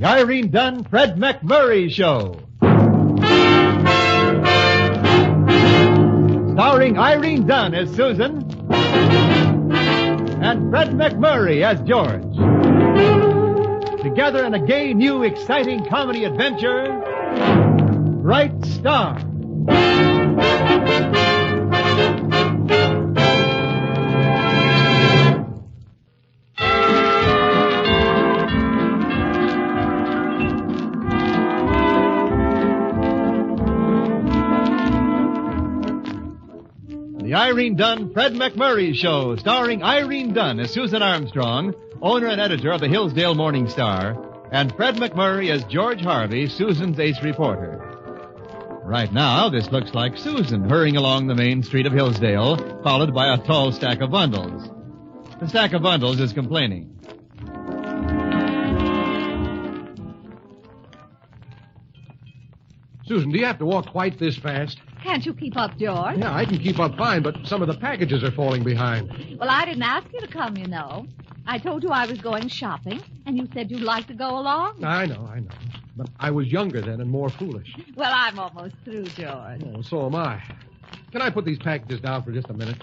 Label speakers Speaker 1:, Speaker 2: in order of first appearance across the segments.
Speaker 1: The Irene Dunn, Fred McMurray Show. Starring Irene Dunn as Susan and Fred McMurray as George. Together in a gay, new, exciting comedy adventure, Bright Star. The Irene Dunn, Fred McMurray Show, starring Irene Dunn as Susan Armstrong, owner and editor of the Hillsdale Morning Star, and Fred McMurray as George Harvey, Susan's ace reporter. Right now, this looks like Susan hurrying along the main street of Hillsdale, followed by a tall stack of bundles. The stack of bundles is complaining.
Speaker 2: Susan, do you have to walk quite this fast?
Speaker 3: Can't you keep up, George?
Speaker 2: Yeah, I can keep up fine, but some of the packages are falling behind.
Speaker 3: Well, I didn't ask you to come, you know. I told you I was going shopping, and you said you'd like to go along.
Speaker 2: I know. But I was younger then and more foolish.
Speaker 3: Well, I'm almost through, George.
Speaker 2: Oh, so am I. Can I put these packages down for just a minute?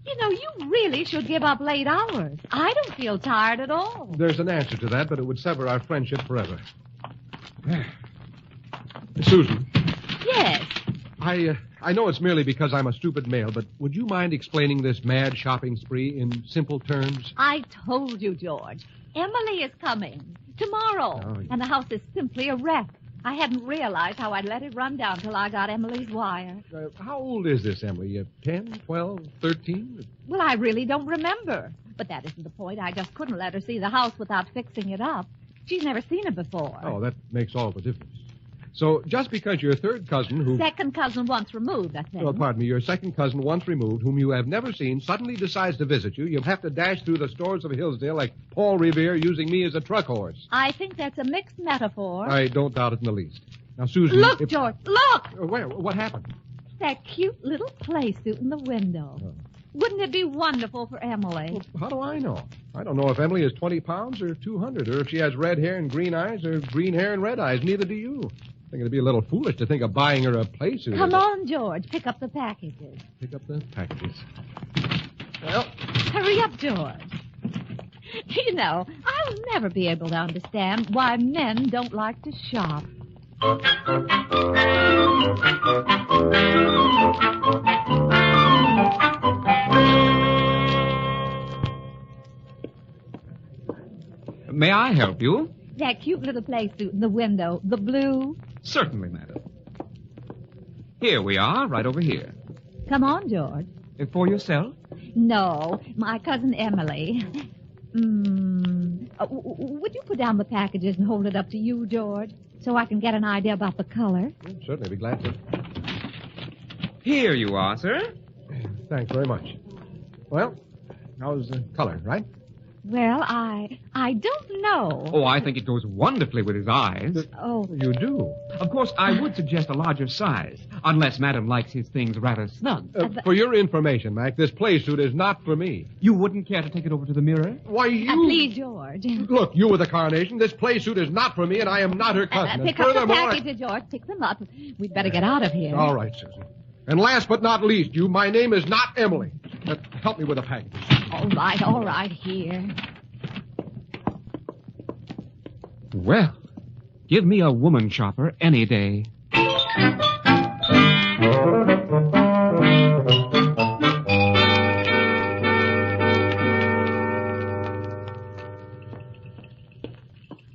Speaker 3: You know, you really should give up late hours. I don't feel tired at all.
Speaker 2: There's an answer to that, but it would sever our friendship forever. Susan.
Speaker 3: Yes.
Speaker 2: I know it's merely because I'm a stupid male, but would you mind explaining this mad shopping spree in simple terms?
Speaker 3: I told you, George. Emily is coming tomorrow,
Speaker 2: Oh, yeah.
Speaker 3: and the house is simply a wreck. I hadn't realized how I'd let it run down till I got Emily's wire.
Speaker 2: How old is this, Emily? 10, 12, 13?
Speaker 3: Well, I really don't remember. But that isn't the point. I just couldn't let her see the house without fixing it up. She's never seen it before.
Speaker 2: Oh, that makes all the difference. So just because your third cousin who...
Speaker 3: Second cousin once removed, I think.
Speaker 2: Well, pardon me, your second cousin once removed, whom you have never seen, suddenly decides to visit you, you'll have to dash through the stores of Hillsdale like Paul Revere using me as a truck horse.
Speaker 3: I think that's a mixed metaphor.
Speaker 2: I don't doubt it in the least. Now, Susan...
Speaker 3: Look, George, look!
Speaker 2: Where? What happened?
Speaker 3: That cute little play suit in the window.
Speaker 2: Oh.
Speaker 3: Wouldn't it be wonderful for Emily?
Speaker 2: Well, how do I know? I don't know if Emily is 20 pounds or 200, or if she has red hair and green eyes or green hair and red eyes. Neither do you. I think it'd be a little foolish to think of buying her a playsuit.
Speaker 3: Come on, George. Pick up the packages.
Speaker 2: Pick up the packages. Well,
Speaker 3: Hurry up, George. You know, I'll never be able to understand why men don't like to shop.
Speaker 4: May I help you?
Speaker 3: That cute little play suit in the window, the blue.
Speaker 4: Certainly, madam. Here we are, right over here.
Speaker 3: Come on, George.
Speaker 4: For yourself?
Speaker 3: No, my cousin Emily. Would you put down the packages and hold it up to you, George, so I can get an idea about the color?
Speaker 2: certainly be glad to.
Speaker 4: Here you are, sir.
Speaker 2: Thanks very much. Well, how's the color, right?
Speaker 3: Well, I don't know.
Speaker 4: Oh, I think it goes wonderfully with his eyes.
Speaker 3: Oh.
Speaker 2: You do?
Speaker 4: Of course, I would suggest a larger size, unless Madam likes his things rather snug.
Speaker 2: For your information, Mac, this play suit is not for me.
Speaker 4: You wouldn't care to take it over to the mirror?
Speaker 2: Why, you...
Speaker 3: Please, George.
Speaker 2: Look, you with the carnation, this play suit is not for me, and I am not her cousin.
Speaker 3: Pick
Speaker 2: And
Speaker 3: up the
Speaker 2: furthermore,
Speaker 3: packages, George. Pick them up. We'd better get out of here.
Speaker 2: All right, Susan. And last but not least, my name is not Emily. Help me with the packages.
Speaker 3: All right, here.
Speaker 4: Well, give me a woman shopper any day.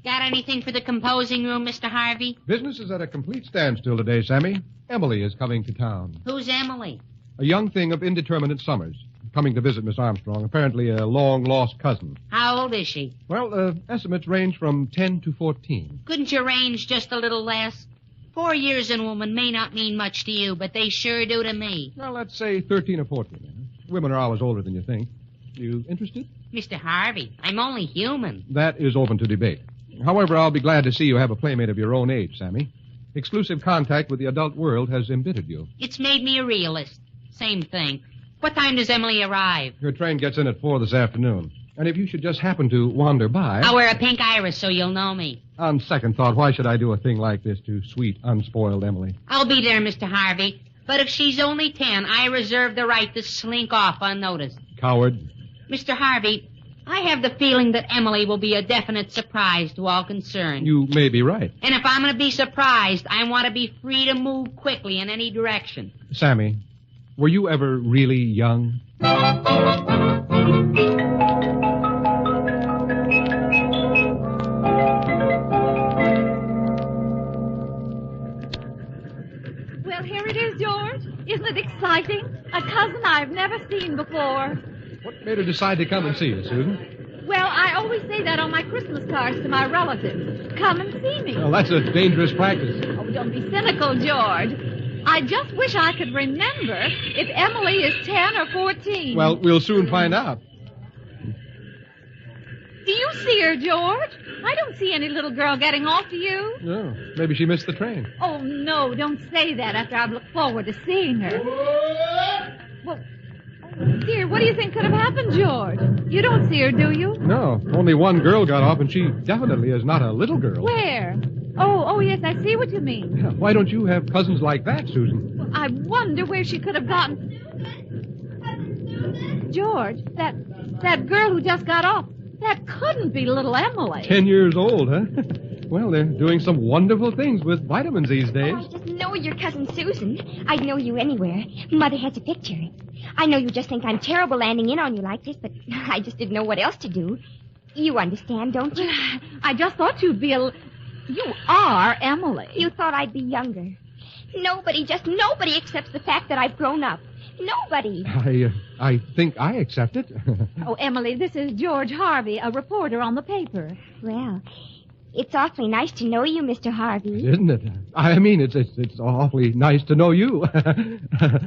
Speaker 5: Got anything for the composing room, Mr. Harvey?
Speaker 2: Business is at a complete standstill today, Sammy. Emily is coming to town.
Speaker 5: Who's Emily?
Speaker 2: A young thing of indeterminate summers. Coming to visit Miss Armstrong, apparently a long-lost cousin.
Speaker 5: How old is she?
Speaker 2: Well, estimates range from 10 to 14.
Speaker 5: Couldn't you range just a little less? 4 years in a woman may not mean much to you, but they sure do to me.
Speaker 2: Well, let's say 13 or 14. Women are always older than you think. You interested?
Speaker 5: Mr. Harvey, I'm only human.
Speaker 2: That is open to debate. However, I'll be glad to see you have a playmate of your own age, Sammy. Exclusive contact with the adult world has embittered you.
Speaker 5: It's made me a realist. Same thing. What time does Emily arrive?
Speaker 2: Her train gets in at 4 this afternoon. And if you should just happen to wander by...
Speaker 5: I'll wear a pink iris so you'll know me.
Speaker 2: On second thought, why should I do a thing like this to sweet, unspoiled Emily?
Speaker 5: I'll be there, Mr. Harvey. But if she's only 10, I reserve the right to slink off unnoticed.
Speaker 2: Coward.
Speaker 5: Mr. Harvey, I have the feeling that Emily will be a definite surprise to all concerned.
Speaker 2: You may be right.
Speaker 5: And if I'm going to be surprised, I want to be free to move quickly in any direction.
Speaker 2: Sammy, were you ever really young?
Speaker 3: Well, here it is, George. Isn't it exciting? A cousin I've never seen before.
Speaker 2: What made her decide to come and see you, Susan?
Speaker 3: Well, I always say that on my Christmas cards to my relatives. Come and see me.
Speaker 2: Well, that's a dangerous practice.
Speaker 3: Oh, don't be cynical, George. I just wish I could remember if Emily is 10 or 14.
Speaker 2: Well, we'll soon find out.
Speaker 3: Do you see her, George? I don't see any little girl getting off to you.
Speaker 2: No, maybe she missed the train.
Speaker 3: Oh, no, don't say that after I've looked forward to seeing her. Well, oh, dear, what do you think could have happened, George? You don't see her, do you?
Speaker 2: No, only one girl got off, and she definitely is not a little girl.
Speaker 3: Where? Oh, yes, I see what you mean.
Speaker 2: Yeah, why don't you have cousins like that, Susan?
Speaker 3: Well, I wonder where she could have gotten... George, that girl who just got off, that couldn't be little Emily.
Speaker 2: 10 years old, huh? Well, they're doing some wonderful things with vitamins these days.
Speaker 6: Oh, I just know you're Cousin Susan. I'd know you anywhere. Mother has a picture. I know you just think I'm terrible landing in on you like this, but I just didn't know what else to do. You understand, don't you?
Speaker 3: I just thought you'd be You are Emily.
Speaker 6: You thought I'd be younger. Nobody, just nobody accepts the fact that I've grown up. Nobody.
Speaker 2: I think I accept it.
Speaker 3: Oh, Emily, this is George Harvey, a reporter on the paper.
Speaker 6: Well, it's awfully nice to know you, Mr. Harvey.
Speaker 2: Isn't it? I mean, it's awfully nice to know you.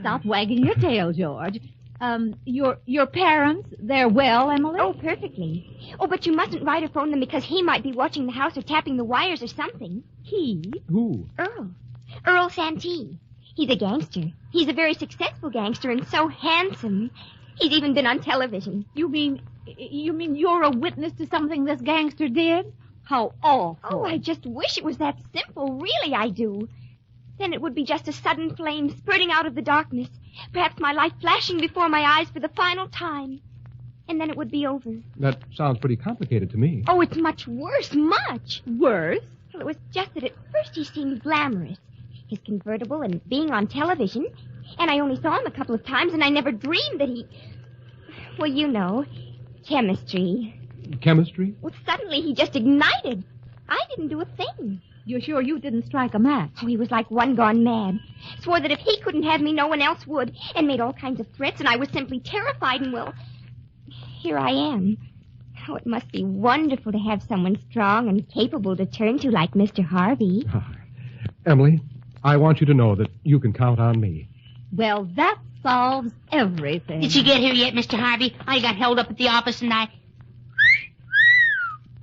Speaker 3: Stop wagging your tail, George. Your parents, they're well, Emily?
Speaker 6: Oh, perfectly. Oh, but you mustn't write or phone them because he might be watching the house or tapping the wires or something.
Speaker 3: He?
Speaker 2: Who?
Speaker 6: Earl Santee. He's a gangster. He's a very successful gangster and so handsome. He's even been on television.
Speaker 3: You mean you're a witness to something this gangster did? How awful.
Speaker 6: Oh, I just wish it was that simple. Really, I do. Then it would be just a sudden flame spurting out of the darkness. Perhaps my life flashing before my eyes for the final time. And then it would be over.
Speaker 2: That sounds pretty complicated to me.
Speaker 6: Oh, it's much worse. Much.
Speaker 3: Worse?
Speaker 6: Well, it was just that at first he seemed glamorous. His convertible and being on television. And I only saw him a couple of times, and I never dreamed that he... Well, you know, chemistry.
Speaker 2: Chemistry?
Speaker 6: Well, suddenly he just ignited. I didn't do a thing.
Speaker 3: You're sure you didn't strike a match?
Speaker 6: Oh, he was like one gone mad. Swore that if he couldn't have me, no one else would. And made all kinds of threats, and I was simply terrified, and well, here I am. Oh, it must be wonderful to have someone strong and capable to turn to like Mr. Harvey.
Speaker 2: Emily, I want you to know that you can count on me.
Speaker 3: Well, that solves everything.
Speaker 5: Did you get here yet, Mr. Harvey? I got held up at the office and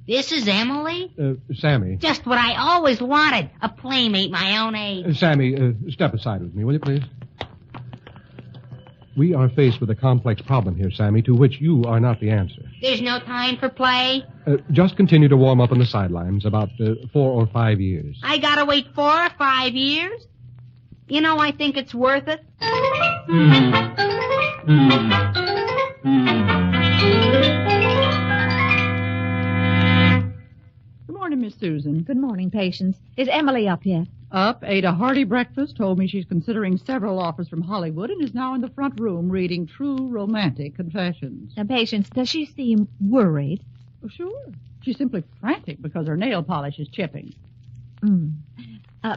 Speaker 5: This is Emily?
Speaker 2: Sammy.
Speaker 5: Just what I always wanted. A playmate my own age.
Speaker 2: Sammy, step aside with me, will you, please? We are faced with a complex problem here, Sammy, to which you are not the answer.
Speaker 5: There's no time for play?
Speaker 2: Just continue to warm up on the sidelines about 4 or 5 years.
Speaker 5: I gotta wait 4 or 5 years? You know, I think it's worth it.
Speaker 7: Good morning, Miss Susan.
Speaker 3: Good morning, Patience. Is Emily up yet?
Speaker 7: Up, ate a hearty breakfast, told me she's considering several offers from Hollywood, and is now in the front room reading true romantic confessions.
Speaker 3: Now, Patience, does she seem worried?
Speaker 7: Oh, sure. She's simply frantic because her nail polish is chipping.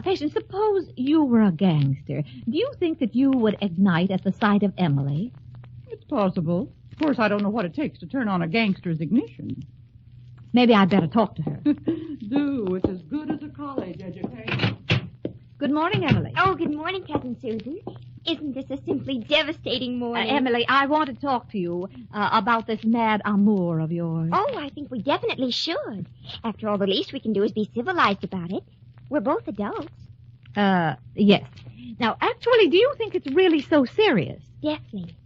Speaker 3: Patience, suppose you were a gangster. Do you think that you would ignite at the sight of Emily?
Speaker 7: It's possible. Of course, I don't know what it takes to turn on a gangster's ignition.
Speaker 3: Maybe I'd better talk to her.
Speaker 7: Do. It's as good as a college education.
Speaker 3: Good morning, Emily.
Speaker 6: Oh, good morning, Cousin Susan. Isn't this a simply devastating morning?
Speaker 3: Emily, I want to talk to you about this mad amour of yours.
Speaker 6: Oh, I think we definitely should. After all, the least we can do is be civilized about it. We're both adults.
Speaker 3: Yes. Now, actually, do you think it's really so serious?
Speaker 6: Definitely.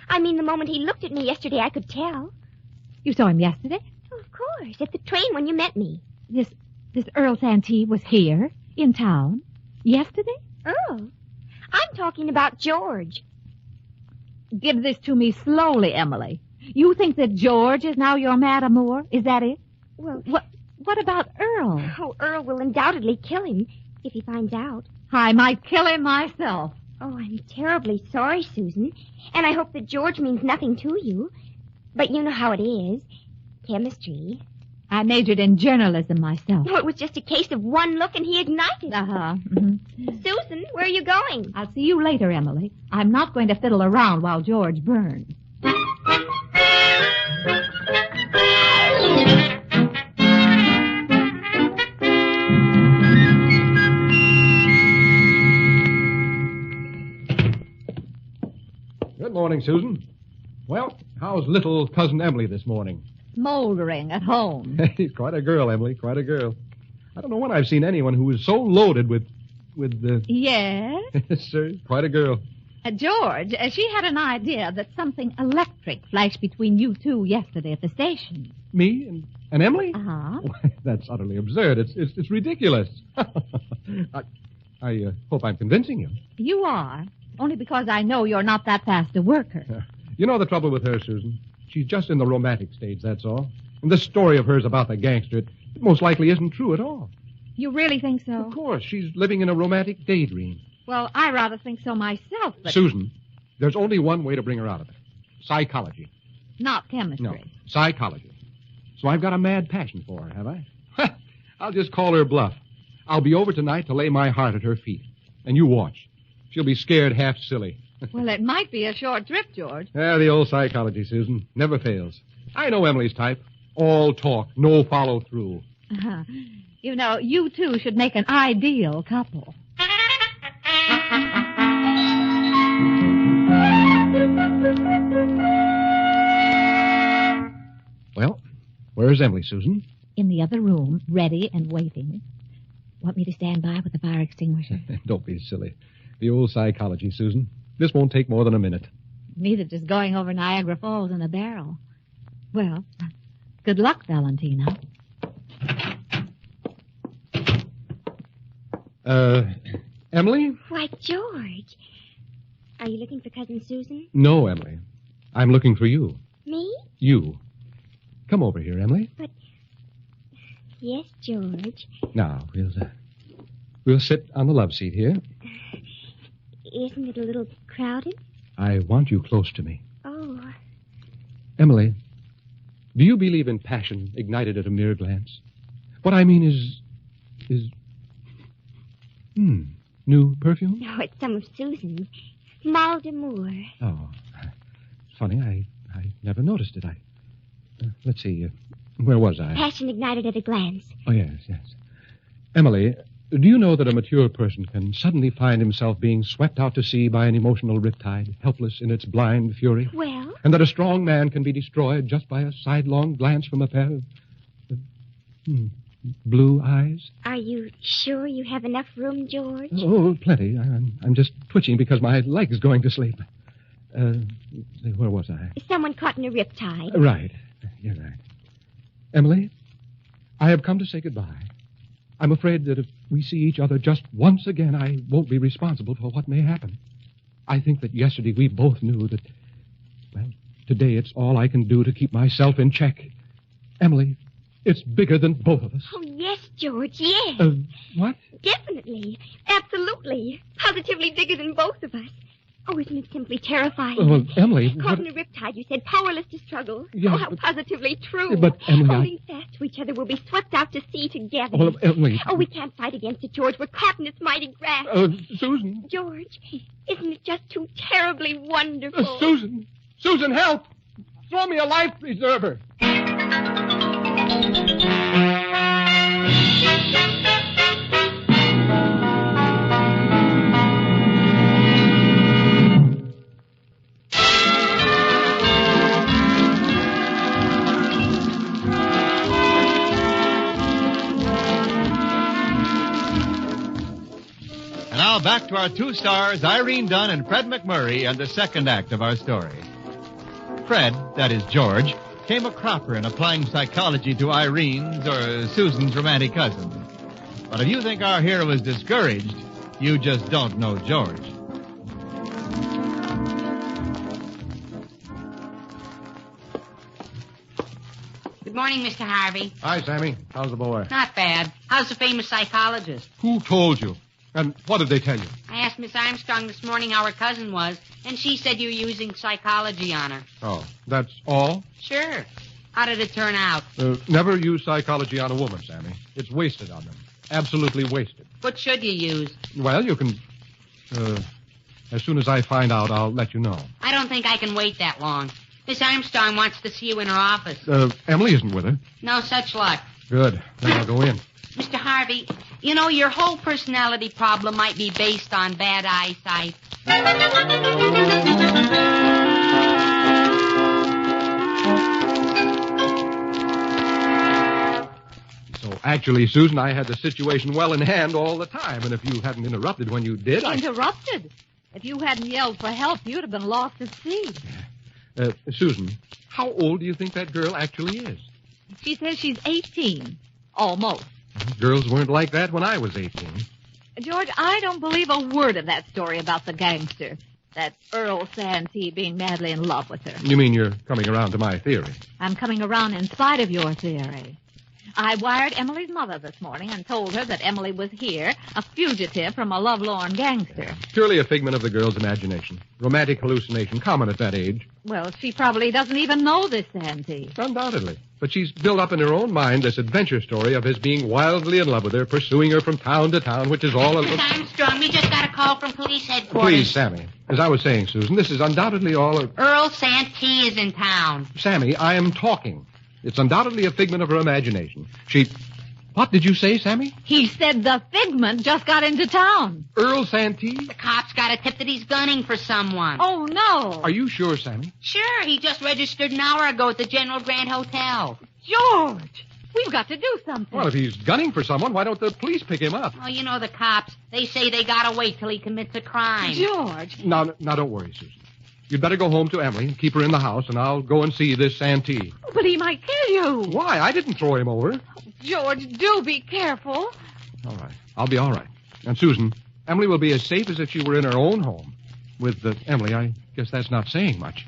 Speaker 6: I mean, the moment he looked at me yesterday, I could tell.
Speaker 3: You saw him yesterday?
Speaker 6: Oh, of course. At the train when you met me.
Speaker 3: This Earl Santee was here, in town, yesterday?
Speaker 6: Earl? I'm talking about George.
Speaker 3: Give this to me slowly, Emily. You think that George is now your mad amour? Is that it?
Speaker 6: Well,
Speaker 3: What about Earl?
Speaker 6: oh, Earl will undoubtedly kill him if he finds out.
Speaker 3: I might kill him myself.
Speaker 6: Oh, I'm terribly sorry, Susan. And I hope that George means nothing to you. But you know how it is. Chemistry.
Speaker 3: I majored in journalism myself.
Speaker 6: Oh, it was just a case of one look and he ignited.
Speaker 3: Uh-huh.
Speaker 6: Susan, where are you going?
Speaker 3: I'll see you later, Emily. I'm not going to fiddle around while George burns.
Speaker 2: Good morning, Susan. Well, how's little cousin Emily this morning?
Speaker 3: Smoldering at home.
Speaker 2: She's quite a girl, Emily, quite a girl. I don't know when I've seen anyone who was so loaded with
Speaker 3: Yes?
Speaker 2: Yes, sir, quite a girl.
Speaker 3: George, she had an idea that something electric flashed between you two yesterday at the station.
Speaker 2: Me and Emily?
Speaker 3: Uh-huh.
Speaker 2: Why, that's utterly absurd. It's ridiculous. I hope I'm convincing you.
Speaker 3: You are, only because I know you're not that fast a worker.
Speaker 2: You know the trouble with her, Susan? She's just in the romantic stage, that's all. And this story of hers about the gangster, it most likely isn't true at all.
Speaker 3: You really think so?
Speaker 2: Of course, she's living in a romantic daydream.
Speaker 3: Well, I rather think so myself, but
Speaker 2: Susan, there's only one way to bring her out of it. Psychology.
Speaker 3: not chemistry.
Speaker 2: No, psychology. So I've got a mad passion for her, have I? I'll just call her bluff. I'll be over tonight to lay my heart at her feet. And you watch. She'll be scared half silly.
Speaker 3: Well, it might be a short trip, George.
Speaker 2: The old psychology, Susan. Never fails. I know Emily's type. All talk, no follow through.
Speaker 3: You know, you two should make an ideal couple.
Speaker 2: Well, where's Emily, Susan?
Speaker 3: In the other room, ready and waiting. Want me to stand by with the fire extinguisher?
Speaker 2: Don't be silly. The old psychology, Susan. This won't take more than a minute.
Speaker 3: Neither just going over Niagara Falls in a barrel. Well, good luck, Valentina.
Speaker 2: Emily?
Speaker 6: Why, George. Are you looking for Cousin Susan?
Speaker 2: No, Emily. I'm looking for you.
Speaker 6: Me?
Speaker 2: You. Come over here, Emily.
Speaker 6: But... Yes, George.
Speaker 2: Now, we'll sit on the love seat here.
Speaker 6: Isn't it a little crowded?
Speaker 2: I want you close to me.
Speaker 6: Oh.
Speaker 2: Emily, do you believe in passion ignited at a mere glance? What I mean is... new perfume?
Speaker 6: No, it's some of Susan's. Mal d'amour.
Speaker 2: Oh, funny. I never noticed it. Let's see. Where was I?
Speaker 6: Passion ignited at a glance.
Speaker 2: Oh, yes. Emily, do you know that a mature person can suddenly find himself being swept out to sea by an emotional riptide, helpless in its blind fury?
Speaker 6: Well?
Speaker 2: And that a strong man can be destroyed just by a sidelong glance from a pair of... blue eyes?
Speaker 6: Are you sure you have enough room, George?
Speaker 2: Oh, plenty. I'm just twitching because my leg's going to sleep. Where was I?
Speaker 6: Someone caught in a riptide.
Speaker 2: Right. You're right. Emily, I have come to say goodbye. I'm afraid that if we see each other just once again, I won't be responsible for what may happen. I think that yesterday we both knew that, well, today it's all I can do to keep myself in check. Emily, it's bigger than both of us.
Speaker 6: Oh, yes, George, yes.
Speaker 2: What?
Speaker 6: Definitely. Absolutely. Positively bigger than both of us. Oh, isn't it simply terrifying?
Speaker 2: Well, Emily...
Speaker 6: Caught in a riptide, you said, powerless to struggle.
Speaker 2: Yes,
Speaker 6: oh, how positively true.
Speaker 2: But, Emily,
Speaker 6: Holding fast to each other, we'll be swept out to sea together.
Speaker 2: Oh, Emily...
Speaker 6: Oh, we can't fight against it, George. We're caught in its mighty grasp.
Speaker 2: Susan...
Speaker 6: George, isn't it just too terribly wonderful?
Speaker 2: Susan! Susan, help! Throw me a life preserver!
Speaker 1: Now back to our two stars, Irene Dunn and Fred McMurray, and the second act of our story. Fred, that is George, came a cropper in applying psychology to Irene's or Susan's romantic cousin. But if you think our hero is discouraged, you just don't know George.
Speaker 5: Good morning, Mr. Harvey.
Speaker 2: Hi, Sammy. How's the boy?
Speaker 5: Not bad. How's the famous psychologist?
Speaker 2: Who told you? And what did they tell you?
Speaker 5: I asked Miss Armstrong this morning how her cousin was, and she said you're using psychology on her.
Speaker 2: Oh, that's all?
Speaker 5: Sure. How did it turn out?
Speaker 2: Never use psychology on a woman, Sammy. It's wasted on them. Absolutely wasted.
Speaker 5: What should you use?
Speaker 2: Well, you can... as soon as I find out, I'll let you know.
Speaker 5: I don't think I can wait that long. Miss Armstrong wants to see you in her office.
Speaker 2: Emily isn't with her.
Speaker 5: No such luck.
Speaker 2: Good. Then I'll go in.
Speaker 5: Mr. Harvey, you know, your whole personality problem might be based on bad eyesight.
Speaker 2: So, actually, Susan, I had the situation well in hand all the time, and if you hadn't interrupted when you did,
Speaker 3: Interrupted? If you hadn't yelled for help, you'd have been lost at sea.
Speaker 2: Susan, how old do you think that girl actually is?
Speaker 3: She says she's 18. Almost.
Speaker 2: Girls weren't like that when I was 18.
Speaker 3: George, I don't believe a word of that story about the gangster. That Earl Santee being madly in love with her.
Speaker 2: You mean you're coming around to my theory?
Speaker 3: I'm coming around in spite of your theory. I wired Emily's mother this morning and told her that Emily was here, a fugitive from a lovelorn gangster.
Speaker 2: Purely a figment of the girl's imagination. Romantic hallucination, common at that age.
Speaker 3: Well, she probably doesn't even know this Santee.
Speaker 2: Undoubtedly. But she's built up in her own mind this adventure story of his being wildly in love with her, pursuing her from town to town, which is all...
Speaker 5: Miss Armstrong, we just got a call from police headquarters.
Speaker 2: Please, Sammy. As I was saying, Susan, this is undoubtedly all a...
Speaker 5: Earl Santee is in town.
Speaker 2: Sammy, I am talking. It's undoubtedly a figment of her imagination. She... What did you say, Sammy?
Speaker 3: He said the figment just got into town.
Speaker 2: Earl Santee?
Speaker 5: The cops got a tip that he's gunning for someone.
Speaker 3: Oh, no.
Speaker 2: Are you sure, Sammy?
Speaker 5: Sure, he just registered an hour ago at the General Grant Hotel.
Speaker 3: George, we've got to do something.
Speaker 2: Well, if he's gunning for someone, why don't the police pick him up?
Speaker 5: Oh, you know the cops. They say they gotta wait till he commits a crime.
Speaker 3: George.
Speaker 2: Now, don't worry, Susan. You'd better go home to Emily and keep her in the house, and I'll go and see this Santee.
Speaker 3: But he might kill you.
Speaker 2: Why? I didn't throw him over.
Speaker 3: George, do be careful.
Speaker 2: All right. I'll be all right. And, Susan, Emily will be as safe as if she were in her own home. With Emily, I guess that's not saying much.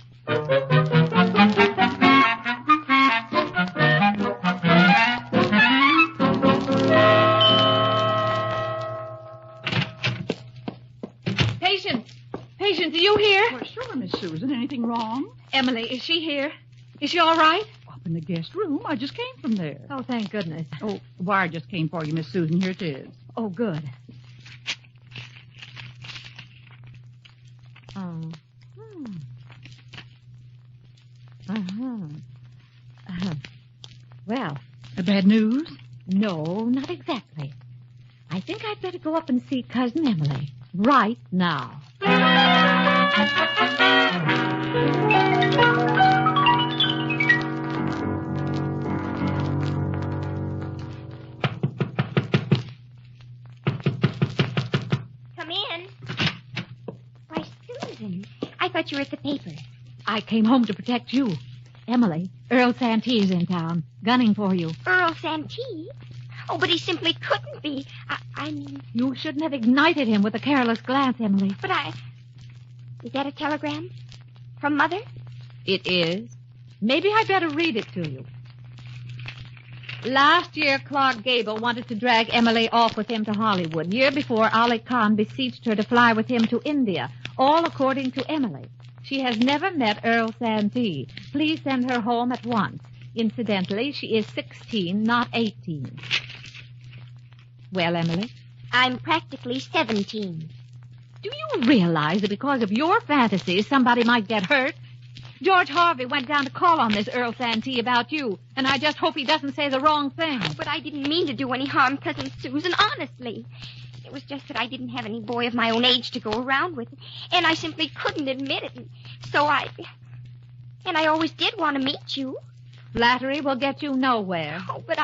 Speaker 3: Patient, are you here?
Speaker 7: Well, sure, Miss Susan. Anything wrong?
Speaker 3: Emily, is she here? Is she all right?
Speaker 7: Up in the guest room. I just came from there.
Speaker 3: Oh, thank goodness.
Speaker 7: Oh, the wire just came for you, Miss Susan. Here it is.
Speaker 3: Oh, good. Oh. Well.
Speaker 7: Bad news?
Speaker 3: No, not exactly. I think I'd better go up and see Cousin Emily right now.
Speaker 6: Come in. Why, Susan, I thought you were at the paper.
Speaker 3: I came home to protect you. Emily, Earl Santee's in town, gunning for you.
Speaker 6: Earl Santee? Oh, but he simply couldn't be. I mean...
Speaker 3: You shouldn't have ignited him with a careless glance, Emily.
Speaker 6: But Is that a telegram? From Mother?
Speaker 3: It is. Maybe I'd better read it to you. Last year, Clark Gable wanted to drag Emily off with him to Hollywood. Year before, Ali Khan beseeched her to fly with him to India, all according to Emily. She has never met Earl Santee. Please send her home at once. Incidentally, she is 16, not 18. Well, Emily?
Speaker 6: I'm practically 17.
Speaker 3: Do you realize that because of your fantasies, somebody might get hurt? George Harvey went down to call on this Earl Santee about you, and I just hope he doesn't say the wrong thing.
Speaker 6: But I didn't mean to do any harm, Cousin Susan, honestly. It was just that I didn't have any boy of my own age to go around with, and I simply couldn't admit it. So I always did want to meet you.
Speaker 3: Flattery will get you nowhere.
Speaker 6: Oh, but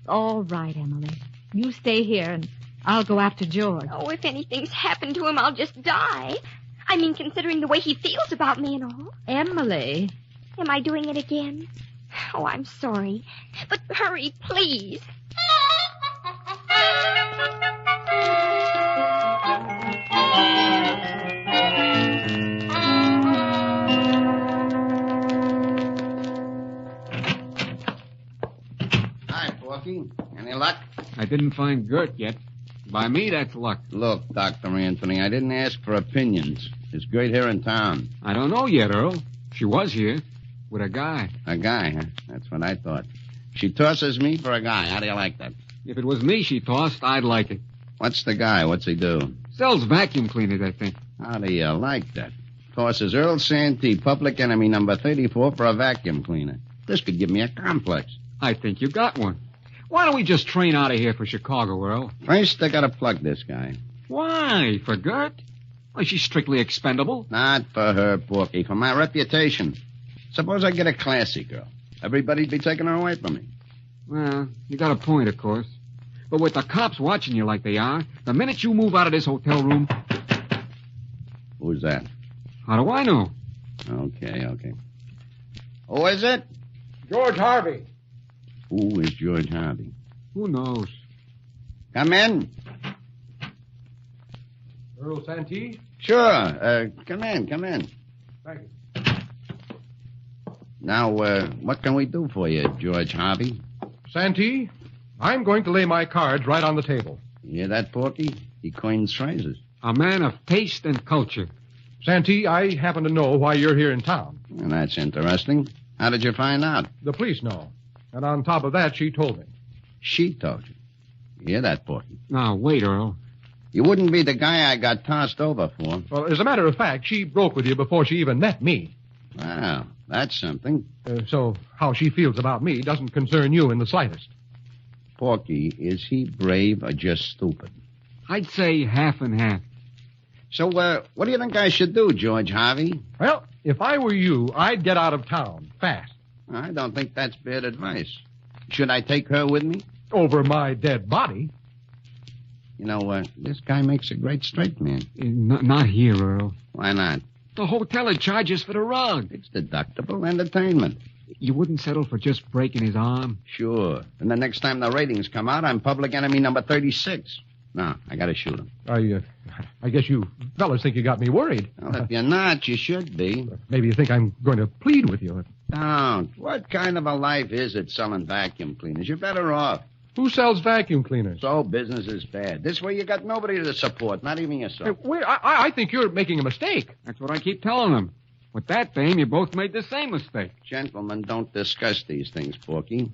Speaker 3: All right, Emily. You stay here, and I'll go after George.
Speaker 6: Oh, if anything's happened to him, I'll just die. I mean, considering the way he feels about me and all.
Speaker 3: Emily.
Speaker 6: Am I doing it again? Oh, I'm sorry. But hurry, please.
Speaker 8: Hi, Porky. Any luck?
Speaker 4: I didn't find Gert yet. By me, that's luck.
Speaker 8: Look, Dr. Anthony, I didn't ask for opinions. Is Gert here in town?
Speaker 4: I don't know yet, Earl. She was here. With a guy.
Speaker 8: A guy, huh? That's what I thought. She tosses me for a guy. How do you like that?
Speaker 4: If it was me she tossed, I'd like it.
Speaker 8: What's the guy? What's he do?
Speaker 4: Sells vacuum cleaners, I think.
Speaker 8: How do you like that? Tosses Earl Santee, public enemy number 34, for a vacuum cleaner. This could give me a complex.
Speaker 4: I think you got one. Why don't we just train out of here for Chicago, Earl?
Speaker 8: First, I gotta plug this guy.
Speaker 4: Why? For Gert? Why, she's strictly expendable.
Speaker 8: Not for her, Porky. For my reputation. Suppose I get a classy girl. Everybody'd be taking her away from me.
Speaker 4: Well, you got a point, of course. But with the cops watching you like they are, the minute you move out of this hotel room...
Speaker 8: Who's that?
Speaker 4: How do I know?
Speaker 8: Okay. Who is it?
Speaker 2: George Harvey.
Speaker 8: Who is George Harvey?
Speaker 4: Who knows?
Speaker 8: Come in.
Speaker 2: Earl Santee?
Speaker 8: Sure. Come in.
Speaker 2: Thank you.
Speaker 8: Now, what can we do for you, George Harvey?
Speaker 2: Santee, I'm going to lay my cards right on the table.
Speaker 8: You hear that, Porky? He coins phrases.
Speaker 4: A man of taste and culture.
Speaker 2: Santee, I happen to know why you're here in town.
Speaker 8: And that's interesting. How did you find out?
Speaker 2: The police know. And on top of that, she told me.
Speaker 8: She told you. You hear that, Porky?
Speaker 4: Now, wait, Earl.
Speaker 8: You wouldn't be the guy I got tossed over for.
Speaker 2: Well, as a matter of fact, she broke with you before she even met me.
Speaker 8: Wow, that's something.
Speaker 2: So how she feels about me doesn't concern you in the slightest.
Speaker 8: Porky, is he brave or just stupid?
Speaker 4: I'd say half and half.
Speaker 8: So, what do you think I should do, George Harvey?
Speaker 2: Well, if I were you, I'd get out of town fast.
Speaker 8: I don't think that's bad advice. Should I take her with me?
Speaker 2: Over my dead body.
Speaker 8: You know, this guy makes a great straight man.
Speaker 4: Not here, Earl.
Speaker 8: Why not?
Speaker 4: The hotel had charges for the rug.
Speaker 8: It's deductible entertainment.
Speaker 4: You wouldn't settle for just breaking his arm?
Speaker 8: Sure. And the next time the ratings come out, I'm public enemy number 36. No, I gotta shoot him.
Speaker 2: I guess you fellas think you got me worried.
Speaker 8: Well, if you're not, you should be.
Speaker 2: Maybe you think I'm going to plead with you.
Speaker 8: Don't. What kind of a life is it selling vacuum cleaners? You're better off.
Speaker 2: Who sells vacuum cleaners?
Speaker 8: So business is bad. This way you got nobody to support, not even yourself.
Speaker 2: Wait, I think you're making a mistake.
Speaker 4: That's what I keep telling them. With that fame, you both made the same mistake.
Speaker 8: Gentlemen, don't discuss these things, Porky.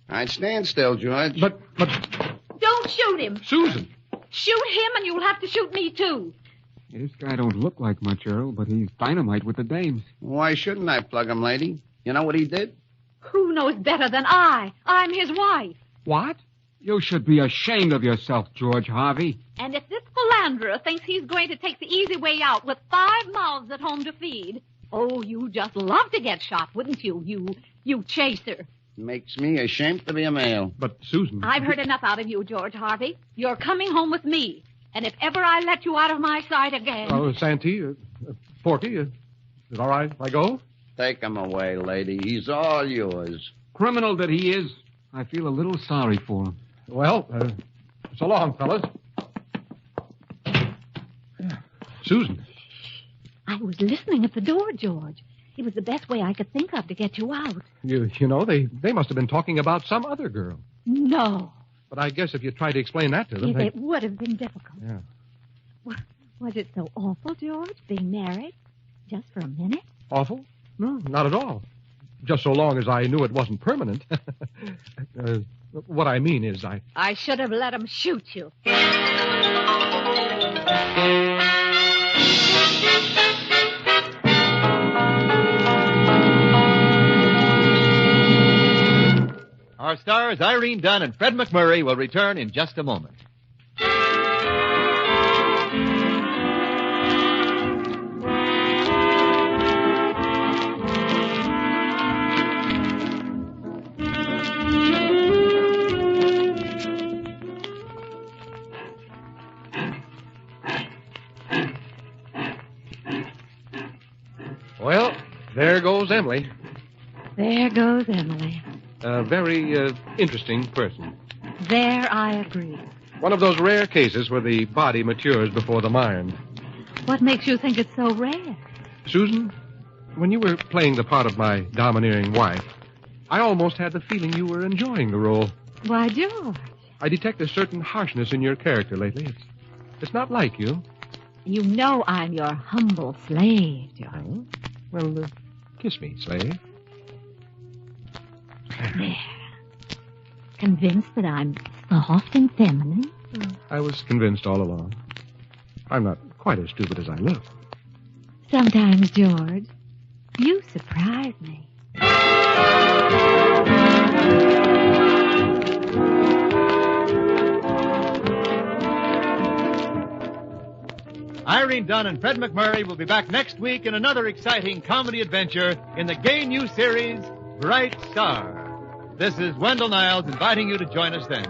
Speaker 8: All right, stand still, George.
Speaker 2: But...
Speaker 3: Don't shoot him.
Speaker 2: Susan.
Speaker 3: Shoot him, and you'll have to shoot me, too.
Speaker 4: This guy don't look like much, Earl, but he's dynamite with the dames.
Speaker 8: Why shouldn't I plug him, lady? You know what he did?
Speaker 3: Who knows better than I? I'm his wife.
Speaker 2: What?
Speaker 4: You should be ashamed of yourself, George Harvey.
Speaker 3: And if this philanderer thinks he's going to take the easy way out with 5 mouths at home to feed, oh, you just love to get shot, wouldn't you? You chaser.
Speaker 8: Makes me ashamed to be a male.
Speaker 2: But, Susan...
Speaker 3: I've heard enough out of you, George Harvey. You're coming home with me. And if ever I let you out of my sight again...
Speaker 2: Oh, Santee, Porky, is it all right if I go?
Speaker 8: Take him away, lady. He's all yours.
Speaker 4: Criminal that he is, I feel a little sorry for him.
Speaker 2: Well, so long, fellas. Susan.
Speaker 3: I was listening at the door, George. It was the best way I could think of to get you out.
Speaker 2: You know, they must have been talking about some other girl.
Speaker 3: No.
Speaker 2: But I guess if you tried to explain that to them...
Speaker 3: Yes, it would have been difficult.
Speaker 2: Yeah.
Speaker 3: Was it so awful, George, being married? Just for a minute?
Speaker 2: Awful? No, not at all. Just so long as I knew it wasn't permanent. What I mean is
Speaker 3: I should have let him shoot you.
Speaker 1: Our stars, Irene Dunn and Fred McMurray, will return in just a moment.
Speaker 2: There goes Emily.
Speaker 3: There goes Emily.
Speaker 2: A very interesting person.
Speaker 3: There I agree.
Speaker 2: One of those rare cases where the body matures before the mind.
Speaker 3: What makes you think it's so rare?
Speaker 2: Susan, when you were playing the part of my domineering wife, I almost had the feeling you were enjoying the role.
Speaker 3: Why, George?
Speaker 2: I detect a certain harshness in your character lately. It's not like you.
Speaker 3: You know I'm your humble slave, George.
Speaker 2: Oh? Well, kiss me, slave.
Speaker 3: There. Convinced that I'm soft and feminine?
Speaker 2: I was convinced all along. I'm not quite as stupid as I look.
Speaker 3: Sometimes, George, you surprise me.
Speaker 1: Irene Dunn and Fred McMurray will be back next week in another exciting comedy adventure in the gay new series, Bright Star. This is Wendell Niles inviting you to join us then.